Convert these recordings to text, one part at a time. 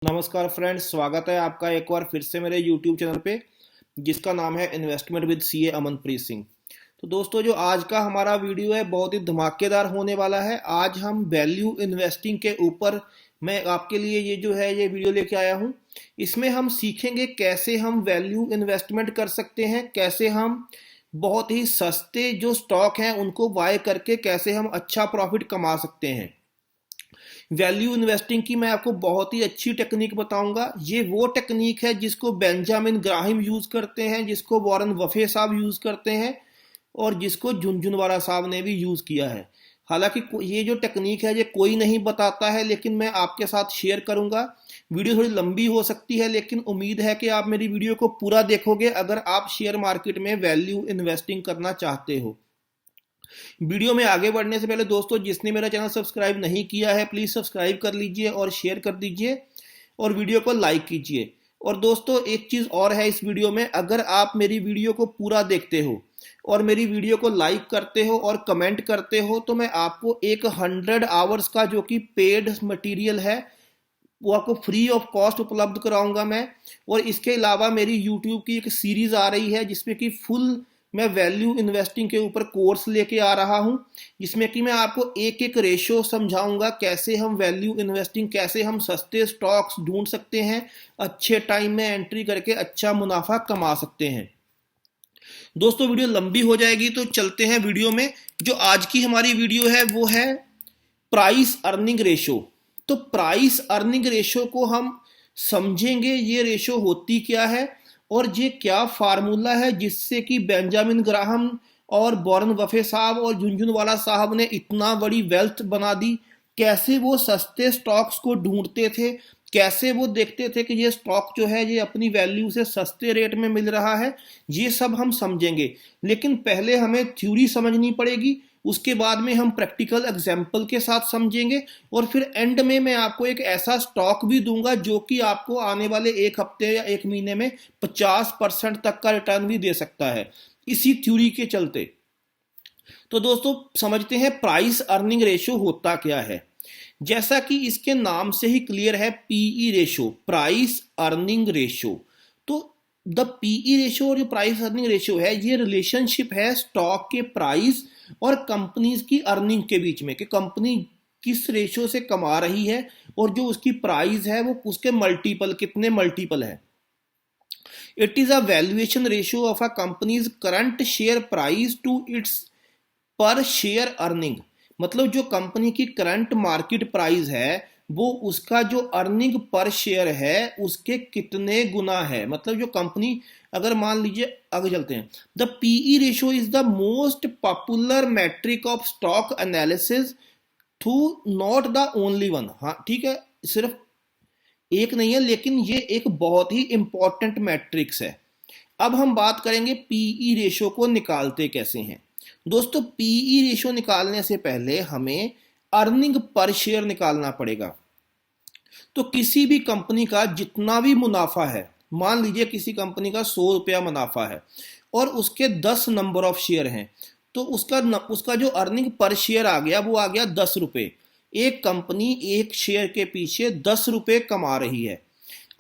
नमस्कार फ्रेंड्स, स्वागत है आपका एक बार फिर से मेरे YouTube चैनल पे जिसका नाम है investment with CA Amanpreet Singh. तो दोस्तों, जो आज का हमारा वीडियो है बहुत ही धमाकेदार होने वाला है। आज हम वैल्यू इन्वेस्टिंग के ऊपर मैं आपके लिए ये वीडियो लेके आया हूँ। इसमें हम सीखेंगे कैसे हम वैल्यू इन्वेस्टमेंट कर सकते हैं, कैसे हम बहुत ही सस्ते जो स्टॉक हैं उनको बाय करके कैसे हम अच्छा प्रॉफिट कमा सकते हैं। वैल्यू इन्वेस्टिंग की मैं आपको बहुत ही अच्छी टेक्निक बताऊंगा। ये वो टेक्निक है जिसको बेंजामिन ग्राहिम यूज करते हैं, जिसको वॉरेन बफे साहब यूज करते हैं और जिसको झुनझुनवाला साहब ने भी यूज किया है। हालांकि ये जो टेक्निक है ये कोई नहीं बताता है, लेकिन मैं आपके साथ शेयर करूंगा। वीडियो थोड़ी लंबी हो सकती है, लेकिन उम्मीद है कि आप मेरी वीडियो को पूरा देखोगे अगर आप शेयर मार्केट में वैल्यू इन्वेस्टिंग करना चाहते हो। वीडियो में आगे बढ़ने से पहले दोस्तों, जिसने मेरा चैनल सब्सक्राइब नहीं किया है प्लीज सब्सक्राइब कर लीजिए और शेयर कर दीजिए और वीडियो को लाइक कीजिए। और दोस्तों, एक चीज और है इस वीडियो में, अगर आप मेरी वीडियो को पूरा देखते हो और मेरी वीडियो को लाइक करते हो और कमेंट करते हो तो मैं आपको एक 100 आवर्स का जो कि पेड मटेरियल है वो आपको फ्री ऑफ कॉस्ट उपलब्ध कराऊंगा मैं। और इसके अलावा मेरी यूट्यूब की एक सीरीज आ रही है जिसमें कि फुल मैं वैल्यू इन्वेस्टिंग के ऊपर कोर्स लेके आ रहा हूं, जिसमें कि मैं आपको एक एक रेशो समझाऊंगा कैसे हम वैल्यू इन्वेस्टिंग, कैसे हम सस्ते स्टॉक्स ढूंढ सकते हैं, अच्छे टाइम में एंट्री करके अच्छा मुनाफा कमा सकते हैं। दोस्तों, वीडियो लंबी हो जाएगी तो चलते हैं वीडियो में। जो आज की हमारी वीडियो है वो है प्राइस अर्निंग रेशो। तो प्राइस अर्निंग रेशो को हम समझेंगे, ये रेशो होती क्या है और ये क्या फार्मूला है जिससे कि बेंजामिन ग्राहम और वॉरेन बफे साहब और झुनझुनवाला साहब ने इतना बड़ी वेल्थ बना दी। कैसे वो सस्ते स्टॉक्स को ढूंढते थे, कैसे वो देखते थे कि ये स्टॉक जो है ये अपनी वैल्यू से सस्ते रेट में मिल रहा है, ये सब हम समझेंगे। लेकिन पहले हमें थ्योरी समझनी पड़ेगी, उसके बाद में हम प्रैक्टिकल एग्जाम्पल के साथ समझेंगे और फिर एंड में मैं आपको एक ऐसा स्टॉक भी दूंगा जो कि आपको आने वाले एक हफ्ते या एक महीने में 50% तक का रिटर्न भी दे सकता है इसी थ्योरी के चलते। तो दोस्तों, समझते हैं प्राइस अर्निंग रेशो होता क्या है। जैसा कि इसके नाम से ही क्लियर है, PE ratio, price earning ratio. तो द पीई रेशो और जो प्राइस अर्निंग रेशो है ये रिलेशनशिप है स्टॉक के प्राइस और कंपनीज की अर्निंग के बीच में, कि कंपनी किस रेशो से कमा रही है और जो उसकी प्राइस है वो उसके मल्टीपल, कितने मल्टीपल है। It is a valuation ratio of a company's current share price to its per share earning. मतलब जो कंपनी की करंट मार्केट प्राइस है वो उसका जो अर्निंग पर शेयर है उसके कितने गुना है। मतलब जो कंपनी, अगर मान लीजिए, आगे चलते हैं, the PE ratio is the most popular metric of stock analysis through not the only one. हाँ ठीक है, सिर्फ एक नहीं है लेकिन ये एक बहुत ही इंपॉर्टेंट मैट्रिक्स है। अब हम बात करेंगे पीई रेशियो को निकालते कैसे हैं। दोस्तों, पीई रेशियो निकालने से पहले हमें अर्निंग पर शेयर निकालना पड़ेगा। तो किसी भी कंपनी का जितना भी मुनाफा है, मान लीजिए किसी कंपनी का 100 रुपया मुनाफा है और उसके 10 नंबर ऑफ शेयर हैं, तो उसका जो अर्निंग पर शेयर आ गया वो आ गया 10 रुपये। एक कंपनी एक शेयर के पीछे 10 रुपये कमा रही है।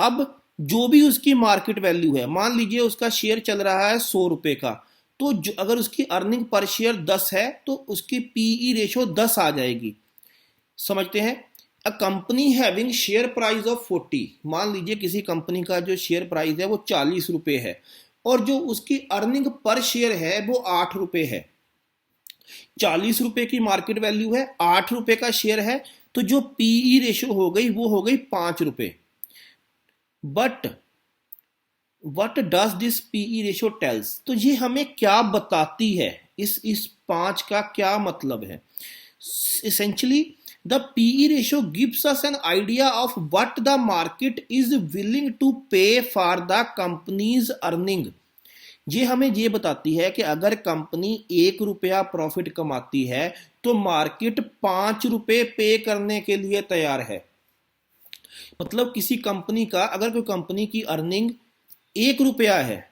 अब जो भी उसकी मार्केट वैल्यू है, मान लीजिए उसका शेयर चल रहा है 100 रुपये का, तो अगर उसकी अर्निंग पर शेयर 10 है तो उसकी पीई रेशो 10 आ जाएगी। समझते हैं, a company having share price of 40, मान लीजिए किसी कंपनी का जो शेयर प्राइस है वो 40 रुपये है और जो उसकी अर्निंग पर शेयर है वो 8 रुपये है। 40 रुपये की मार्केट वैल्यू है, 8 रुपये का शेयर है, तो जो पीई रेशो हो गई वो हो गई 5 रुपये। But what does this PE ratio tells, तो ये हमें क्या बताती है, इस 5 का क्या मतलब है। Essentially, the PE ratio gives us an idea of what the market is willing to pay for the company's earning. ये हमें ये बताती है कि अगर कंपनी 1 रुपया प्रॉफिट कमाती है तो मार्केट 5 रुपये पे करने के लिए तैयार है। मतलब किसी कंपनी का, अगर कोई कंपनी की अर्निंग 1 रुपया है,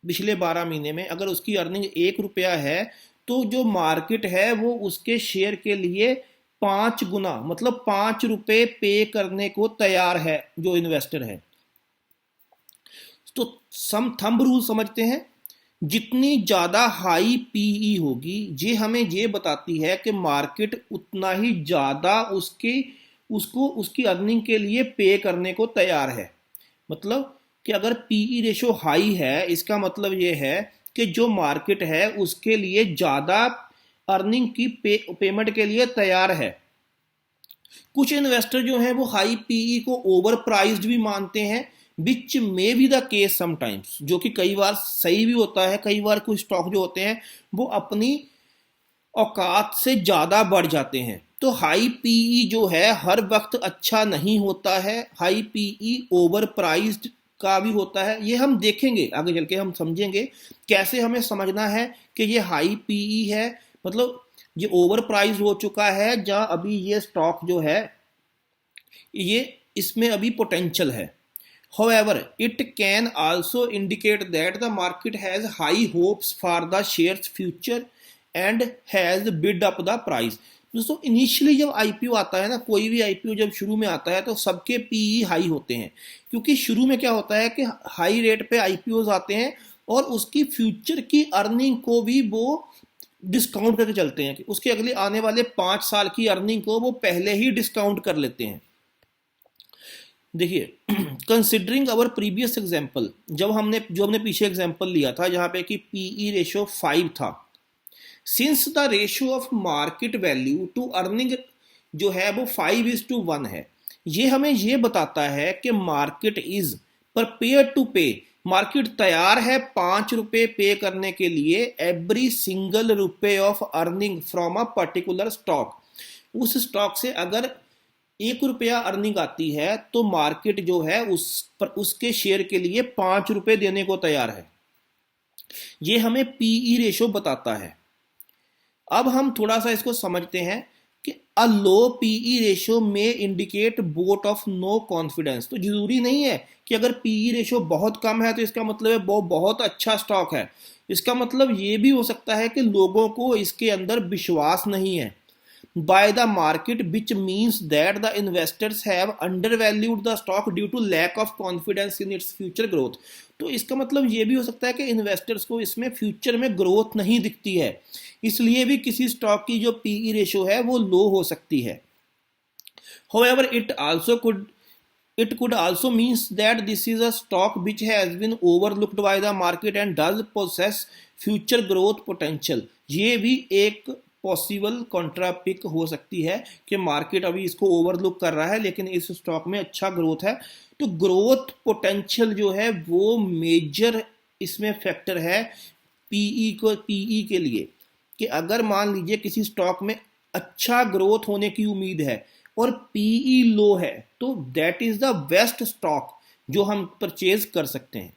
पिछले 12 महीने में अगर उसकी अर्निंग 1 रुपया है तो जो मार्केट है वो उसके शेयर के लिए 5 गुना मतलब 5 रुपए पे करने को तैयार है जो इन्वेस्टर है। तो सम थंब रूल समझते हैं, जितनी ज़्यादा हाई पीई होगी ये हमें ये बताती है कि मार्केट उतना ही ज़्यादा उसकी अर्निंग के लिए पे करने को तैयार है। मतलब कि अगर पीई रेशो हाई है इसका मतलब ये है कि जो मार्केट है उसके लिए ज़्यादा अर्निंग की पेमेंट के लिए तैयार है। कुछ इन्वेस्टर जो हैं वो हाई पीई को ओवर प्राइस्ड भी मानते हैं, which may be the case sometimes, जो कि कई बार सही भी होता है। कई बार कुछ स्टॉक जो होते हैं वो अपनी औकात से ज़्यादा बढ़ जाते हैं। तो हाई पीई जो है हर वक्त अच्छा नहीं होता है, हाई पीई ओवर प्राइस्ड का भी होता है। ये हम देखेंगे आगे चल के, हम समझेंगे कैसे हमें समझना है कि ये हाई पीई है मतलब ये ओवर प्राइस हो चुका है, जहाँ अभी ये स्टॉक जो है ये इसमें अभी पोटेंशियल है। However, it can also indicate that the market has high hopes for the share's future and has bid up the price। दोस्तों इनिशियली जब आईपीओ आता है ना, कोई भी आईपीओ जब शुरू में आता है तो सबके पीई हाई होते हैं, क्योंकि शुरू में क्या होता है कि हाई रेट पे आईपीओ आते हैं और उसकी फ्यूचर की अर्निंग को भी वो डिस्काउंट करके चलते हैं कि उसके अगले आने वाले 5 साल की अर्निंग को वो पहले ही डिस्काउंट कर लेते हैं। देखिए, कंसिडरिंग अवर प्रीवियस एग्जाम्पल, जो हमने पीछे एग्जाम्पल लिया था जहां पे कि पीई रेशो 5 था, since the ratio of market value to earning जो है वो 5:1 है, ये हमें ये बताता है कि मार्केट इज प्रिपेयर टू पे, मार्केट तैयार है 5 रुपए पे करने के लिए एवरी सिंगल रुपए of earning from a particular stock. उस स्टॉक से अगर 1 रुपया अर्निंग आती है तो मार्केट जो है उसके शेयर के लिए 5 रुपए देने को तैयार है। ये हमें पीई रेशो बताता है। अब हम थोड़ा सा इसको समझते हैं कि अ लो पीई रेशो में indicate vote of no confidence. तो जरूरी नहीं है कि अगर पीई रेशो बहुत कम है तो इसका मतलब है वो बहुत अच्छा स्टॉक है। इसका मतलब ये भी हो सकता है कि लोगों को इसके अंदर विश्वास नहीं है by the market, which means that the investors have undervalued the stock due to lack of confidence in its future growth। तो इसका मतलब ये भी हो सकता है कि इन्वेस्टर्स को इसमें फ्यूचर में ग्रोथ नहीं दिखती है, इसलिए भी किसी स्टॉक की जो पीई रेशो है वो लो हो सकती है। However, it could also means that this is a stock which has been overlooked by the market and does possess future growth potential। ये भी एक पॉसिबल कॉन्ट्रापिक हो सकती है कि मार्केट अभी इसको ओवरलुक कर रहा है लेकिन इस स्टॉक में अच्छा ग्रोथ है। तो ग्रोथ पोटेंशियल जो है वो मेजर इसमें फैक्टर है पीई के लिए, कि अगर मान लीजिए किसी स्टॉक में अच्छा ग्रोथ होने की उम्मीद है और पीई लो है तो that is the best stock जो हम परचेज कर सकते हैं।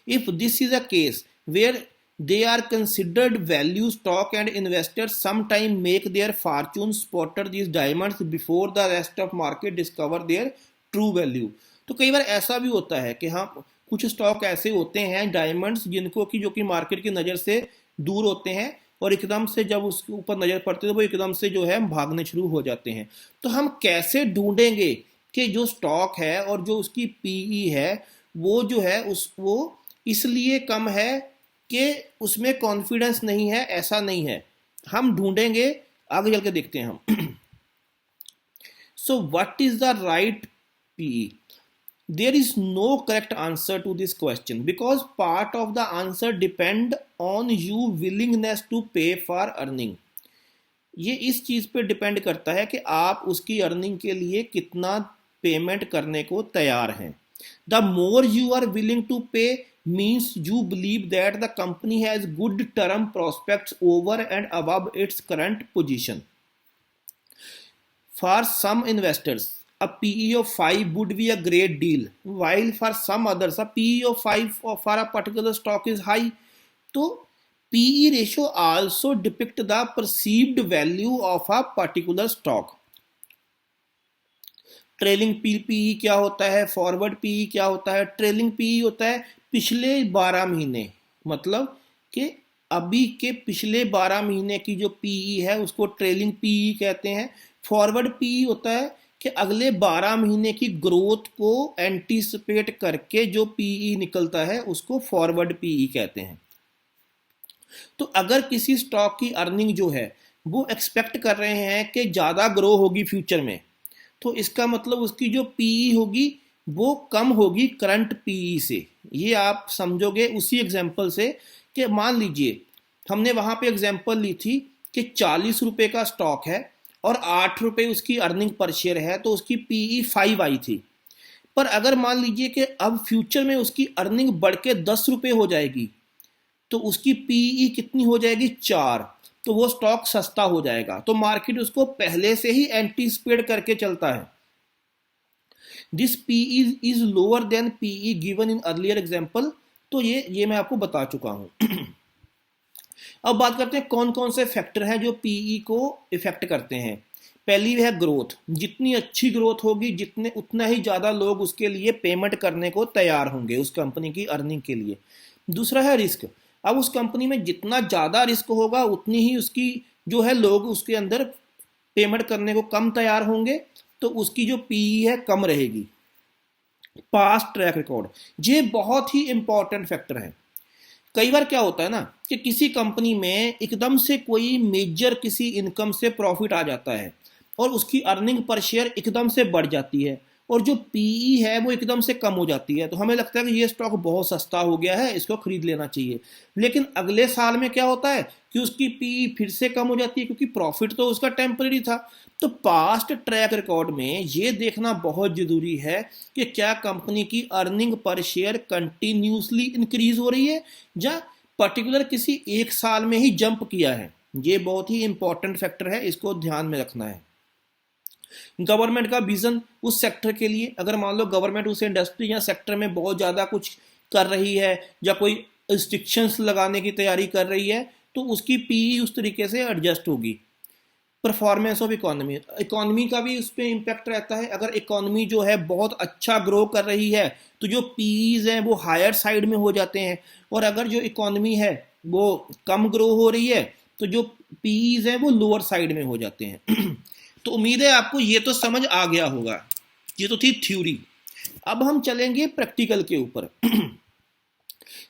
If this is a case where they are considered value stock and investors sometimes make their fortune spotted these diamonds before the rest of market discover their true value। तो कई बार ऐसा भी होता है कि हाँ कुछ स्टॉक ऐसे होते हैं डायमंड्स जिनको कि जो कि मार्केट की नज़र से दूर होते हैं और एकदम से जब उसके ऊपर नज़र पड़ती है तो वो एकदम से जो है भागने शुरू हो जाते हैं। तो हम कैसे ढूंढेंगे कि जो स्टॉक है और जो उसकी पीई है वो जो है वो इसलिए कम है कि उसमें कॉन्फिडेंस नहीं है? ऐसा नहीं है, हम ढूंढेंगे, आगे चल के देखते हैं हम। So what is the right PE? There is no correct answer to this question because part of the answer depend on you willingness to pay for earning. ये इस चीज पे डिपेंड करता है कि आप उसकी अर्निंग के लिए कितना पेमेंट करने को तैयार हैं। The more you are willing to pay means you believe that the company has good term prospects over and above its current position। For some investors, a PE of 5 would be a great deal, while for some others, a PE of 5 for a particular stock is high। तो PE ratio also depict the perceived value of a particular stock। Trailing PE क्या होता है, forward PE क्या होता है? Trailing PE होता है पिछले 12 महीने, मतलब कि अभी के पिछले 12 महीने की जो पीई है उसको ट्रेलिंग पीई कहते हैं। फॉरवर्ड पीई होता है कि अगले 12 महीने की ग्रोथ को एंटीसिपेट करके जो पीई निकलता है उसको फॉरवर्ड पीई कहते हैं। तो अगर किसी स्टॉक की अर्निंग जो है वो एक्सपेक्ट कर रहे हैं कि ज़्यादा ग्रो होगी फ्यूचर में, तो इसका मतलब उसकी जो पीई होगी वो कम होगी करंट पीई से। ये आप समझोगे उसी एग्जांपल से कि मान लीजिए हमने वहाँ पे एग्जांपल ली थी कि 40 रुपए का स्टॉक है और 8 रुपए उसकी अर्निंग पर शेयर है, तो उसकी पीई 5 आई थी। पर अगर मान लीजिए कि अब फ्यूचर में उसकी अर्निंग बढ़ के 10 रुपए हो जाएगी, तो उसकी पीई कितनी हो जाएगी 4, तो वो स्टॉक सस्ता हो जाएगा। तो मार्केट उसको पहले से ही एंटीसिपेट करके चलता है। This PE is lower than PE given in earlier example. तो ये मैं आपको बता चुका हूं। अब बात करते हैं कौन कौन से फैक्टर हैं जो पीई को इफेक्ट करते हैं। पहली है ग्रोथ। जितनी अच्छी ग्रोथ होगी जितने उतना ही ज़्यादा लोग उसके लिए पेमेंट करने को तैयार होंगे उस कंपनी की अर्निंग के लिए। दूसरा है रिस्क। अब उस कंपनी में जितना ज़्यादा रिस्क होगा उतनी ही उसकी जो है लोग उसके अंदर पेमेंट करने को कम तैयार होंगे, तो उसकी जो पीई है कम रहेगी। पास्ट ट्रैक रिकॉर्ड, ये बहुत ही इंपॉर्टेंट फैक्टर है। कई बार क्या होता है ना कि किसी कंपनी में एकदम से कोई मेजर किसी इनकम से प्रॉफिट आ जाता है और उसकी अर्निंग पर शेयर एकदम से बढ़ जाती है और जो पीई है वो एकदम से कम हो जाती है, तो हमें लगता है कि ये स्टॉक बहुत सस्ता हो गया है, इसको खरीद लेना चाहिए। लेकिन अगले साल में क्या होता है कि उसकी पीई फिर से कम हो जाती है क्योंकि प्रॉफिट तो उसका टेम्पररी था। तो पास्ट ट्रैक रिकॉर्ड में ये देखना बहुत जरूरी है कि क्या कंपनी की earning per share continuously increase हो रही है या पर्टिकुलर किसी एक साल में ही जंप किया है। ये बहुत ही इंपॉर्टेंट फैक्टर है, इसको ध्यान में रखना है। गवर्नमेंट का विजन उस सेक्टर के लिए, अगर मान लो गवर्नमेंट उस इंडस्ट्री या सेक्टर में बहुत ज़्यादा कुछ कर रही है या कोई रिस्ट्रिक्शंस लगाने की तैयारी कर रही है, तो उसकी पीई उस तरीके से एडजस्ट होगी। परफॉर्मेंस ऑफ इकोनॉमी, इकोनॉमी का भी उस पर इम्पैक्ट रहता है। अगर इकोनॉमी जो है बहुत अच्छा ग्रो कर रही है तो जो पीईज हैं वो हायर साइड में हो जाते हैं, और अगर जो इकोनॉमी है वो कम ग्रो हो रही है तो जो पीईज हैं वो लोअर साइड में हो जाते हैं। तो उम्मीद है आपको ये तो समझ आ गया होगा। ये तो थी थ्योरी। अब हम चलेंगे प्रैक्टिकल के ऊपर।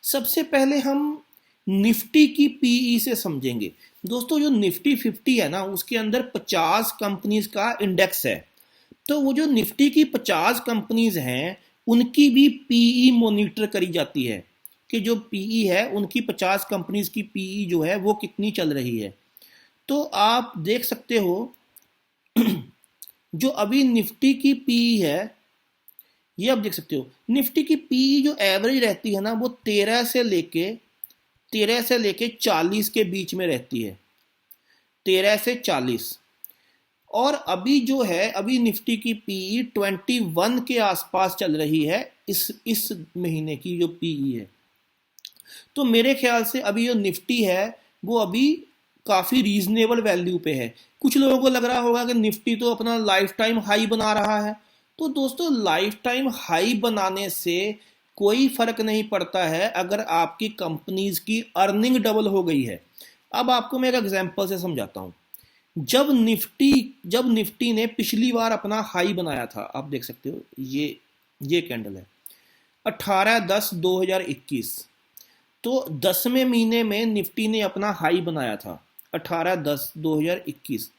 सबसे पहले हम निफ्टी की पीई से समझेंगे। दोस्तों जो निफ्टी 50 है ना उसके अंदर 50 कंपनीज का इंडेक्स है। तो वो जो निफ्टी की 50 कंपनीज हैं उनकी भी पीई मॉनिटर करी जाती है कि जो पीई है उनकी 50 कंपनीज की पीई जो है वो कितनी चल रही है। तो आप देख सकते हो जो अभी निफ्टी की पीई है, ये आप देख सकते हो निफ्टी की पीई जो एवरेज रहती है ना वो 13 से लेके 40 के बीच में रहती है, 13 से 40। और अभी जो है अभी निफ्टी की पीई 21 के आसपास चल रही है इस महीने की जो पीई है। तो मेरे ख्याल से अभी जो निफ्टी है वो अभी काफ़ी रीजनेबल वैल्यू पे है। कुछ लोगों को लग रहा होगा कि निफ्टी तो अपना लाइफ टाइम हाई बना रहा है। तो दोस्तों लाइफ टाइम हाई बनाने से कोई फर्क नहीं पड़ता है अगर आपकी कंपनीज की अर्निंग डबल हो गई है। अब आपको मैं एक एग्जांपल से समझाता हूँ। जब निफ्टी ने पिछली बार अपना हाई बनाया था, आप देख सकते हो ये कैंडल है 18/10/2021। तो 10वें महीने में निफ्टी ने अपना हाई बनाया था 18/10/2021।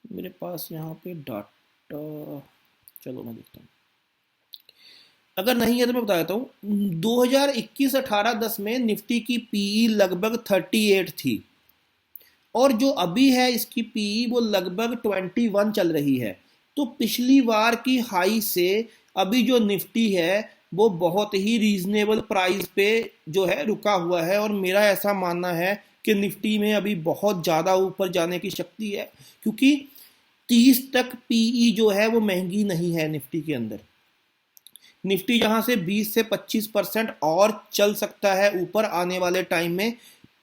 मेरे पास यहाँ पे डाटा, चलो मैं देखता हूँ, अगर नहीं है तो मैं बता देता हूँ। 2021 18/10 में निफ्टी की पीई लगभग 38 थी और जो अभी है इसकी पीई वो लगभग 21 चल रही है। तो पिछली बार की हाई से अभी जो निफ्टी है वो बहुत ही रीजनेबल प्राइस पे जो है रुका हुआ है, और मेरा ऐसा मानना है कि निफ्टी में अभी बहुत ज़्यादा ऊपर जाने की शक्ति है क्योंकि 30 तक पीई जो है वो महंगी नहीं है निफ्टी के अंदर। निफ्टी यहाँ से 20 से 25% और चल सकता है ऊपर आने वाले टाइम में,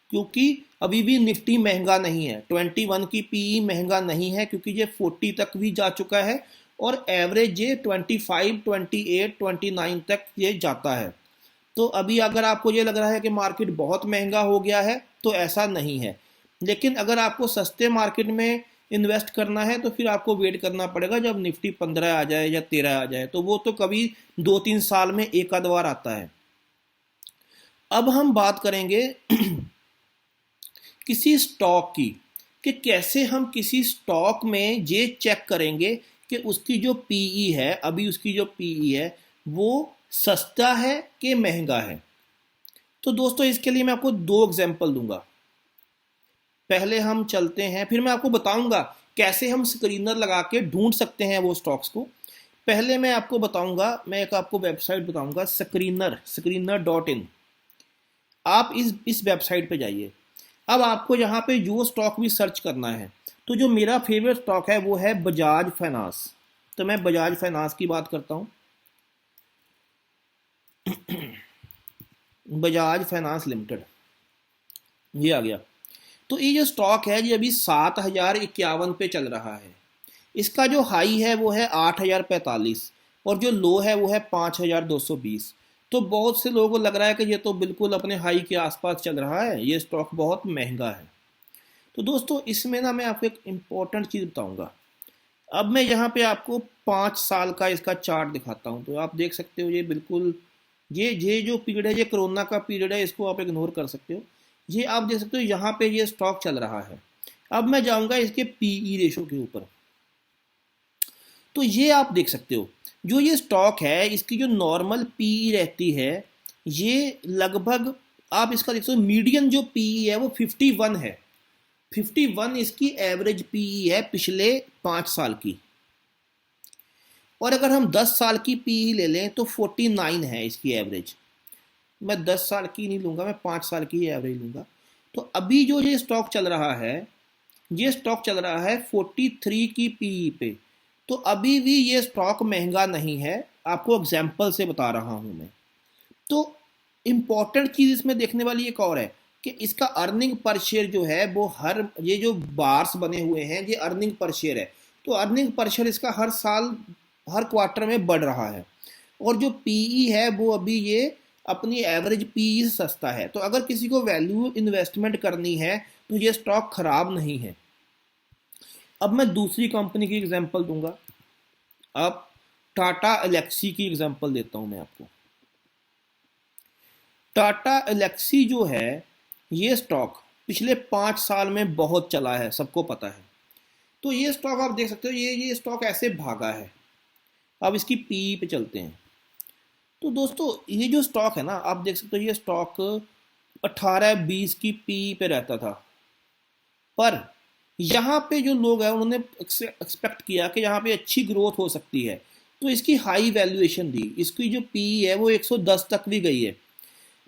क्योंकि अभी भी निफ्टी महंगा नहीं है। 21 की पीई महंगा नहीं है क्योंकि ये 40 तक भी जा चुका है और एवरेज ये 25, 28, 29 तक ये जाता है। तो अभी अगर आपको ये लग रहा है कि मार्केट बहुत महंगा हो गया है तो ऐसा नहीं है, लेकिन अगर आपको सस्ते मार्केट में इन्वेस्ट करना है तो फिर आपको वेट करना पड़ेगा जब निफ्टी 15 आ जाए या 13 आ जाए, तो वो तो कभी 2-3 साल में एक आध बार आता है। अब हम बात करेंगे किसी स्टॉक की, कि कैसे हम किसी स्टॉक में ये चेक करेंगे कि उसकी जो पीई है, अभी उसकी जो पीई है वो सस्ता है कि महंगा है। तो दोस्तों इसके लिए मैं आपको 2 एग्जांपल दूंगा। पहले हम चलते हैं, फिर मैं आपको बताऊंगा कैसे हम स्क्रीनर लगा के ढूंढ सकते हैं वो स्टॉक्स को। पहले मैं आपको बताऊंगा, मैं एक आपको वेबसाइट बताऊंगा, screener.in। आप इस वेबसाइट पे जाइए। अब आपको यहाँ पे जो स्टॉक भी सर्च करना है, तो जो मेरा फेवरेट स्टॉक है वो है बजाज फाइनेंस। तो मैं बजाज फाइनेंस की बात करता हूँ। बजाज फाइनेंस लिमिटेड, ये आ गया। तो ये जो स्टॉक है ये अभी 7,051 पे चल रहा है। इसका जो हाई है वो है 8,045 और जो लो है वो है 5,220। तो बहुत से लोगों को लग रहा है कि ये तो बिल्कुल अपने हाई के आसपास चल रहा है, ये स्टॉक बहुत महंगा है। तो दोस्तों इसमें ना मैं आपको एक इम्पॉर्टेंट चीज़ बताऊंगा। अब मैं यहाँ पे आपको 5 साल का इसका चार्ट दिखाता हूँ। तो आप देख सकते हो ये बिल्कुल, ये जो पीरियड है ये कोरोना का पीरियड है, इसको आप इग्नोर कर सकते हो। ये आप देख सकते हो यहाँ पे ये स्टॉक चल रहा है। अब मैं जाऊँगा इसके पीई रेशो के ऊपर। तो ये आप देख सकते हो जो ये स्टॉक है इसकी जो नॉर्मल पीई रहती है ये लगभग, आप इसका देख सकते हो मीडियन जो पीई है वो 51 है। 51 इसकी एवरेज पीई है पिछले 5 साल की। और अगर हम 10 साल की पीई ले लें तो 49 है इसकी एवरेज। मैं 10 साल की नहीं लूँगा, मैं 5 साल की एवरेज लूँगा। तो अभी जो ये स्टॉक चल रहा है, ये स्टॉक चल रहा है 43 की पीई पे। तो अभी भी ये स्टॉक महंगा नहीं है, आपको एग्जाम्पल से बता रहा हूँ मैं। तो इम्पॉर्टेंट चीज़ इसमें देखने वाली एक और है कि इसका अर्निंग पर शेयर जो है वो हर, ये जो बार्स बने हुए हैं ये अर्निंग पर शेयर है। तो अर्निंग पर शेयर इसका हर साल, हर क्वार्टर में बढ़ रहा है। और जो पीई है वो अभी ये अपनी एवरेज पीई से सस्ता है। तो अगर किसी को वैल्यू इन्वेस्टमेंट करनी है तो ये स्टॉक खराब नहीं है। अब मैं दूसरी कंपनी की एग्जांपल दूंगा। अब टाटा एलेक्सी की एग्जांपल देता हूं मैं आपको। टाटा एलेक्सी जो है ये स्टॉक पिछले 5 साल में बहुत चला है, सबको पता है। तो ये स्टॉक आप देख सकते हो, ये स्टॉक ऐसे भागा है। अब इसकी पी पे चलते हैं। तो दोस्तों ये जो स्टॉक है ना, आप देख सकते हो ये स्टॉक 18-20 की पी पे रहता था। पर यहाँ पे जो लोग हैं उन्होंने एक्सपेक्ट किया कि यहाँ पे अच्छी ग्रोथ हो सकती है, तो इसकी हाई वैल्यूएशन दी। इसकी जो पी है वो 110 तक भी गई है।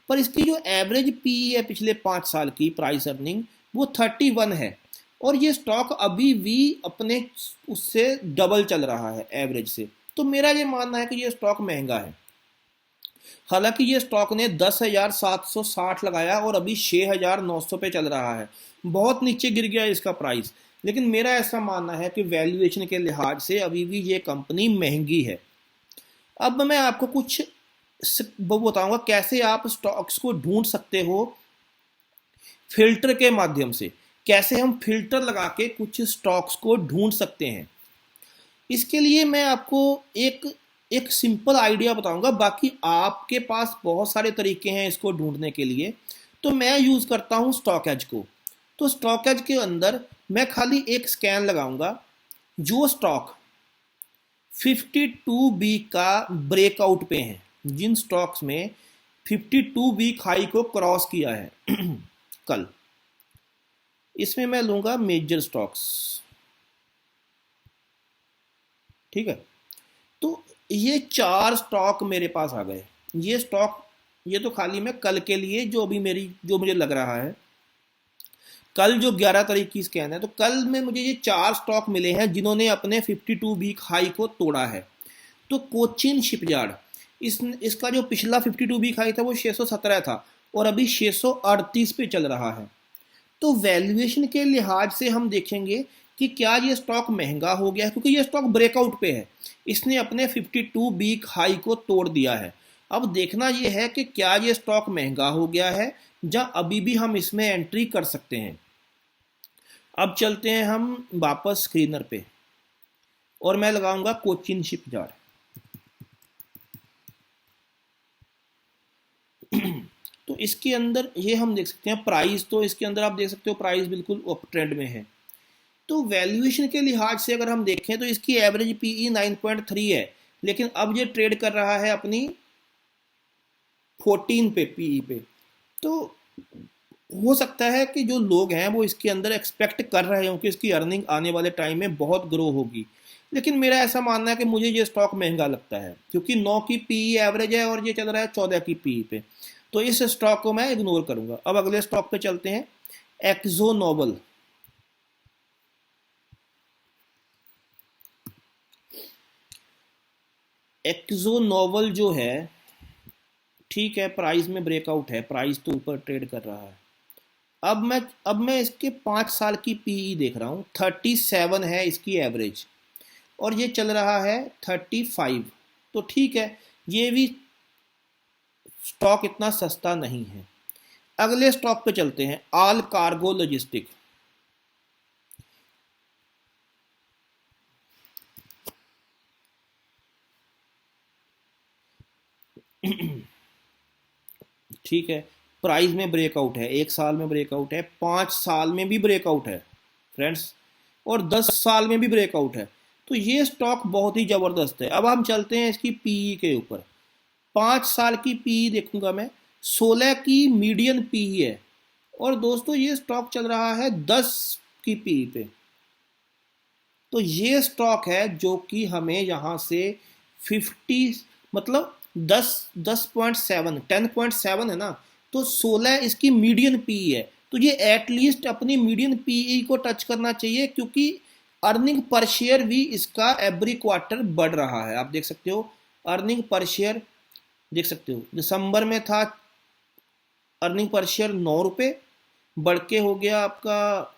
पर इसकी जो एवरेज पी है पिछले 5 साल की प्राइस अर्निंग वो 31 है। और ये स्टॉक अभी भी अपने उससे डबल चल रहा है एवरेज से। तो मेरा ये मानना है कि ये स्टॉक महंगा है। हालांकि ये स्टॉक ने 10,760 लगाया और अभी 6,900 पे चल रहा है, बहुत नीचे गिर गया इसका प्राइस। लेकिन मेरा ऐसा मानना है कि वैल्यूएशन के लिहाज से अभी भी ये कंपनी महंगी है। अब मैं आपको कुछ वो बताऊंगा कैसे आप स्टॉक्स को ढूंढ सकते हो फिल्टर के माध्यम से। कैसे हम फिल्टर लगा के कुछ स्टॉक्स को ढूंढ सकते हैं, इसके लिए मैं आपको एक एक सिंपल आइडिया बताऊंगा। बाकी आपके पास बहुत सारे तरीके हैं इसको ढूंढने के लिए। तो मैं यूज़ करता हूं स्टॉक एज को। तो स्टॉक एज के अंदर मैं खाली एक स्कैन लगाऊंगा। जो स्टॉक 52 वीक का ब्रेकआउट पे हैं, जिन स्टॉक्स में 52 वीक हाई को क्रॉस किया है कल, इसमें मैं लूंगा मेजर स्टॉक्स। ठीक है। तो ये 4 स्टॉक मेरे पास आ गए। ये स्टॉक, ये तो खाली मैं कल के लिए जो अभी जो मुझे लग रहा है, कल जो 11 तारीख की स्कैन है, तो कल में मुझे ये 4 स्टॉक मिले हैं जिन्होंने अपने 52 वीक हाई को तोड़ा है। तो कोचिन शिपयार्ड, इसका जो पिछला 52 वीक हाई था वो 617 था और अभी 638 पे चल रहा है। तो वैल्यूएशन के लिहाज से हम देखेंगे कि क्या ये स्टॉक महंगा हो गया है, क्योंकि ये स्टॉक ब्रेकआउट पे है। इसने अपने 52 वीक हाई को तोड़ दिया है। अब देखना ये है कि क्या ये स्टॉक महंगा हो गया है या अभी भी हम इसमें एंट्री कर सकते हैं। अब चलते हैं हम वापस स्क्रीनर पे और मैं लगाऊंगा कोचिन शिपयार्ड। तो इसके अंदर ये हम देख सकते हैं प्राइस, तो इसके अंदर आप देख सकते हो प्राइस बिल्कुल अप ट्रेंड में है। तो वैल्यूएशन के लिहाज से अगर हम देखें तो इसकी एवरेज पीई 9.3 है, लेकिन अब ये ट्रेड कर रहा है अपनी 14 पे पीई पे। तो हो सकता है कि जो लोग हैं वो इसके अंदर एक्सपेक्ट कर रहे हो कि इसकी अर्निंग आने वाले टाइम में बहुत ग्रो होगी, लेकिन मेरा ऐसा मानना है कि मुझे ये स्टॉक महंगा लगता है क्योंकि 9 की पीई एवरेज है और ये चल रहा है 14 की पीई पे। तो इस स्टॉक को मैं इग्नोर करूंगा। अब अगले स्टॉक पे चलते हैं, एक्सो नोबल। एक्सो नोबल जो है, ठीक है, प्राइस में ब्रेकआउट है, प्राइस तो ऊपर ट्रेड कर रहा है। अब मैं इसके 5 साल की पीई देख रहा हूँ, 37 है इसकी एवरेज और ये चल रहा है 35। तो ठीक है, ये भी स्टॉक इतना सस्ता नहीं है। अगले स्टॉक पे चलते हैं, ऑल कार्गो लॉजिस्टिक। ठीक है, प्राइस में ब्रेकआउट है, 1 साल में ब्रेकआउट है, 5 साल में भी ब्रेकआउट है फ्रेंड्स, और 10 साल में भी ब्रेकआउट है। तो ये स्टॉक बहुत ही ज़बरदस्त है। अब हम चलते हैं इसकी पीई के ऊपर। 5 साल की पीई देखूंगा मैं, 16 की मीडियन पीई है और दोस्तों ये स्टॉक चल रहा है 10 की पीई पे। तो ये स्टॉक है जो कि हमें यहाँ से 50 मतलब 10.7 10.7 है ना, तो 16 इसकी मीडियन पीई है। तो ये एटलीस्ट अपनी मीडियन पीई को टच करना चाहिए क्योंकि अर्निंग पर शेयर भी इसका एवरी क्वार्टर बढ़ रहा है। आप देख सकते हो अर्निंग पर शेयर, देख सकते हो दिसंबर में था अर्निंग पर शेयर 9 रुपये, बढ़ के हो गया आपका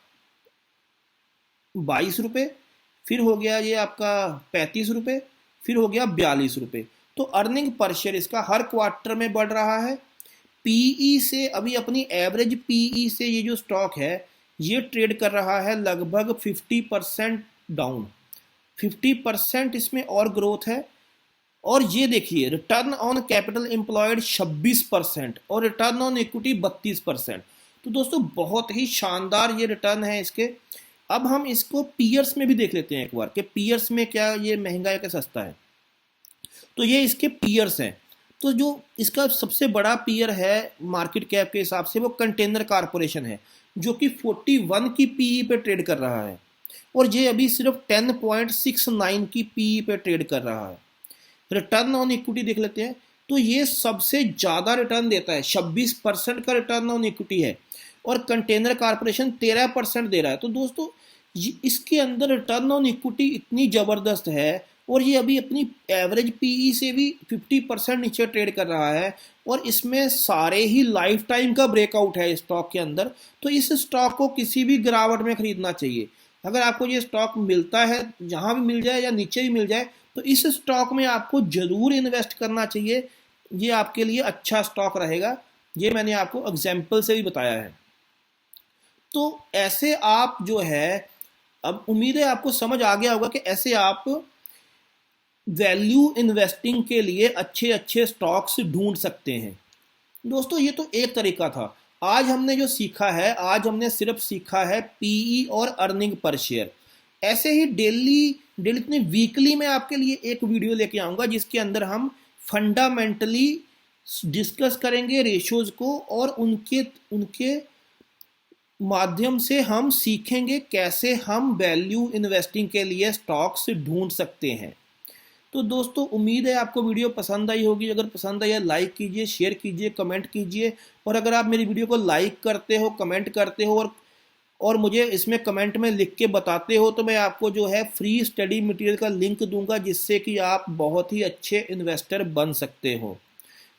22 रुपये, फिर हो गया ये आपका 35 रुपये, फिर हो गया 42 रुपये। तो अर्निंग पर शेयर इसका हर क्वार्टर में बढ़ रहा है। पीई से अभी अपनी एवरेज पीई से ये जो स्टॉक है ये ट्रेड कर रहा है लगभग 50% डाउन, 50% इसमें और ग्रोथ है। और ये देखिए रिटर्न ऑन कैपिटल एम्प्लॉयड 26% और रिटर्न ऑन इक्विटी 32%। तो दोस्तों बहुत ही शानदार ये रिटर्न है इसके। अब हम इसको पीयर्स में भी देख लेते हैं एक बार कि पीयर्स में क्या ये महंगा है क्या सस्ता है। तो ये इसके पीयर्स हैं। तो जो इसका सबसे बड़ा पीयर है मार्केट कैप के हिसाब से वो कंटेनर कारपोरेशन है जो कि 41 की पीई पे ट्रेड कर रहा है और ये अभी सिर्फ 10.69 की पीई पे ट्रेड कर रहा है। रिटर्न ऑन इक्विटी देख लेते हैं, तो ये सबसे ज़्यादा रिटर्न देता है, 26% का रिटर्न ऑन इक्विटी है और कंटेनर कारपोरेशन 13% दे रहा है। तो दोस्तों इसके अंदर रिटर्न ऑन इक्विटी इतनी ज़बरदस्त है और ये अभी अपनी एवरेज पीई से भी 50% नीचे ट्रेड कर रहा है और इसमें सारे ही लाइफ टाइम का ब्रेकआउट है स्टॉक के अंदर। तो इस स्टॉक को किसी भी गिरावट में खरीदना चाहिए। अगर आपको ये स्टॉक मिलता है, जहाँ भी मिल जाए या नीचे भी मिल जाए, तो इस स्टॉक में आपको जरूर इन्वेस्ट करना चाहिए। ये आपके लिए अच्छा स्टॉक रहेगा, ये मैंने आपको एग्जाम्पल से भी बताया है। तो ऐसे आप जो है, अब उम्मीद है आपको समझ आ गया होगा कि ऐसे आप वैल्यू इन्वेस्टिंग के लिए अच्छे अच्छे स्टॉक्स ढूंढ सकते हैं। दोस्तों ये तो एक तरीका था। आज हमने जो सीखा है, आज हमने सिर्फ सीखा है पीई और अर्निंग पर शेयर। ऐसे ही डेली वीकली मैं आपके लिए एक वीडियो लेके आऊँगा जिसके अंदर हम फंडामेंटली डिस्कस करेंगे रेशियोज को और उनके माध्यम से हम सीखेंगे कैसे हम वैल्यू इन्वेस्टिंग के लिए स्टॉक्स ढूंढ सकते हैं। तो दोस्तों उम्मीद है आपको वीडियो पसंद आई होगी। अगर पसंद आई है लाइक कीजिए, शेयर कीजिए, कमेंट कीजिए। और अगर आप मेरी वीडियो को लाइक करते हो, कमेंट करते हो और मुझे इसमें कमेंट में लिख के बताते हो तो मैं आपको जो है फ्री स्टडी मटेरियल का लिंक दूंगा जिससे कि आप बहुत ही अच्छे इन्वेस्टर बन सकते हो।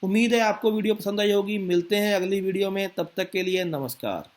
उम्मीद है आपको वीडियो पसंद आई होगी। मिलते हैं अगली वीडियो में, तब तक के लिए नमस्कार।